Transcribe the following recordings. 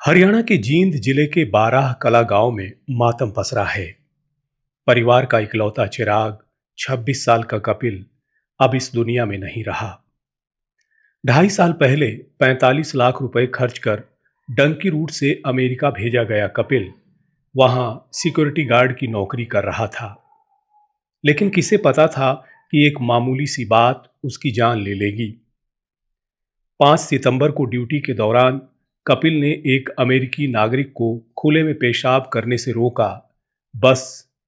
हरियाणा के जींद जिले के बाराह कला गांव में मातम पसरा है। परिवार का इकलौता चिराग 26 साल का कपिल अब इस दुनिया में नहीं रहा। 2.5 साल पहले 45 लाख रुपए खर्च कर डंकी रूट से अमेरिका भेजा गया कपिल वहां सिक्योरिटी गार्ड की नौकरी कर रहा था। लेकिन किसे पता था कि एक मामूली सी बात उसकी जान ले लेगी। 5 सितंबर को ड्यूटी के दौरान कपिल ने एक अमेरिकी नागरिक को खुले में पेशाब करने से रोका। बस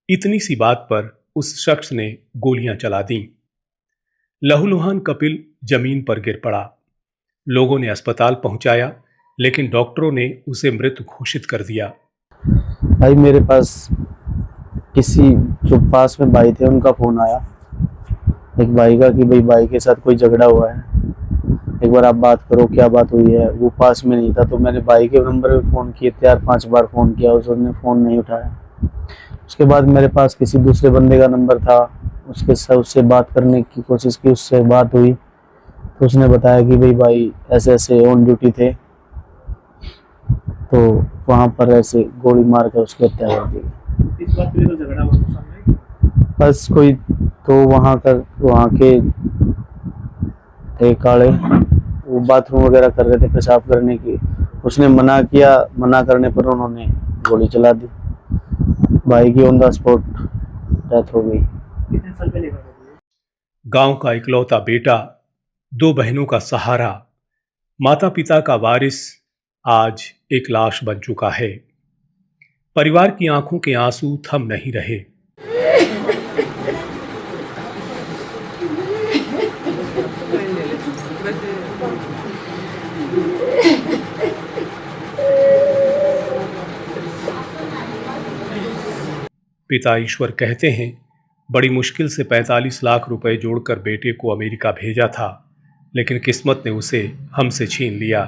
इतनी सी बात पर उस शख्स ने गोलियां चला दी। लहूलुहान कपिल जमीन पर गिर पड़ा। लोगों ने अस्पताल पहुंचाया, लेकिन डॉक्टरों ने उसे मृत घोषित कर दिया। भाई मेरे पास किसी जो पास में भाई थे उनका फोन आया, एक भाई का, कि भाई भाई के साथ कोई झगड़ा हुआ है, एक बार आप बात करो, क्या बात हुई है। वो पास में नहीं था, तो मैंने भाई के नंबर पे फ़ोन किए, 4-5 बार फ़ोन किया, उसने फ़ोन नहीं उठाया। उसके बाद मेरे पास किसी दूसरे बंदे का नंबर था, उससे बात करने की कोशिश की, उससे बात हुई तो उसने बताया कि भाई ऐसे ऐसे ऑन ड्यूटी थे, तो वहाँ पर ऐसे गोली मार कर उसकी हत्या कर दी। इस बात के लिए झगड़ा हुआ सामने? बस कोई तो वहाँ के थे काले, वो बाथरूम वगैरह कर रहे थे, पेशाब करने की। उसने मना किया, मना करने पर उन्होंने गोली चला दी। भाई की ऑन द स्पॉट डेथ हो गई। कितने साल पहले का? गांव का इकलौता बेटा, 2 बहनों का सहारा, माता पिता का वारिस आज एक लाश बन चुका है। परिवार की आंखों के आंसू थम नहीं रहे। पिता ईश्वर कहते हैं, बड़ी मुश्किल से 45 लाख रुपए जोड़कर बेटे को अमेरिका भेजा था, लेकिन किस्मत ने उसे हमसे छीन लिया।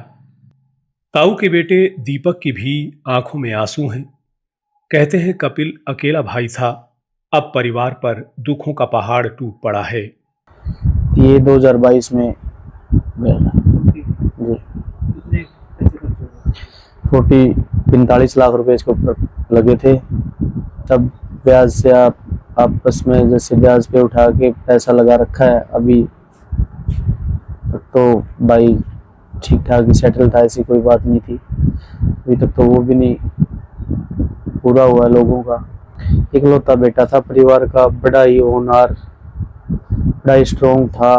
ताऊ के बेटे दीपक की भी आंखों में आंसू हैं। कहते हैं कपिल अकेला भाई था, अब परिवार पर दुखों का पहाड़ टूट पड़ा है। ये 2022 में गया था जी। 45 लाख रुपए इसके ऊपर लगे थे। तब ब्याज से आप आपस में जैसे ब्याज पे उठा के पैसा लगा रखा है। अभी तो भाई ठीक ठाक ही सेटल था, ऐसी कोई बात नहीं थी। अभी तक तो वो भी नहीं पूरा हुआ लोगों का। इकलौता बेटा था परिवार का, बड़ा ही होनहार, बड़ा ही स्ट्रॉन्ग था।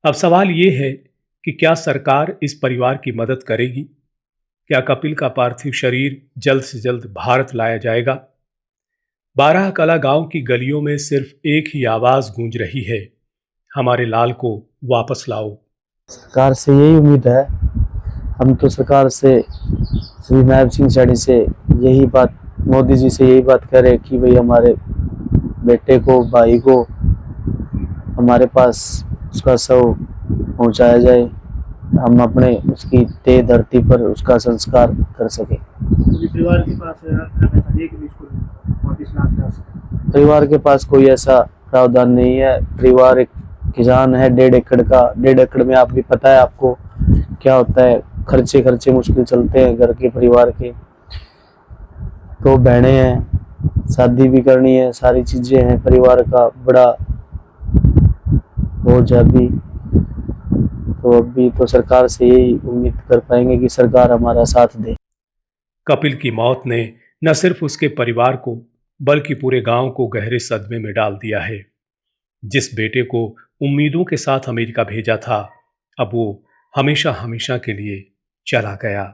अब सवाल ये है कि क्या सरकार इस परिवार की मदद करेगी? क्या कपिल का पार्थिव शरीर जल्द से जल्द भारत लाया जाएगा? बाराह कला गांव की गलियों में सिर्फ एक ही आवाज गूंज रही है, हमारे लाल को वापस लाओ। सरकार से यही उम्मीद है। हम तो सरकार से, श्री नायब सिंह सैनी से यही बात, मोदी जी से यही बात कह रहे हैं कि भाई हमारे बेटे को, भाई को हमारे पास उसका शव पहुंचाया जाए, हम अपने उसकी देह धरती पर उसका संस्कार कर सके। परिवार के पास परिवार के पास कोई ऐसा प्रावधान नहीं है। परिवार एक किसान है, 1.5 एकड़ का। 1.5 एकड़ में आप भी पता है आपको क्या होता है, खर्चे मुश्किल चलते हैं घर के, परिवार के। तो बहनें हैं, शादी भी करनी है, सारी चीजें हैं, परिवार का बड़ा बोझ है अभी। तो अभी तो सरकार से यही उम्मीद कर पाएंगे कि सरकार हमारा साथ दे। कपिल की मौत ने न सिर्फ उसके परिवार को बल्कि पूरे गांव को गहरे सदमे में डाल दिया है। जिस बेटे को उम्मीदों के साथ अमेरिका भेजा था, अब वो हमेशा हमेशा के लिए चला गया।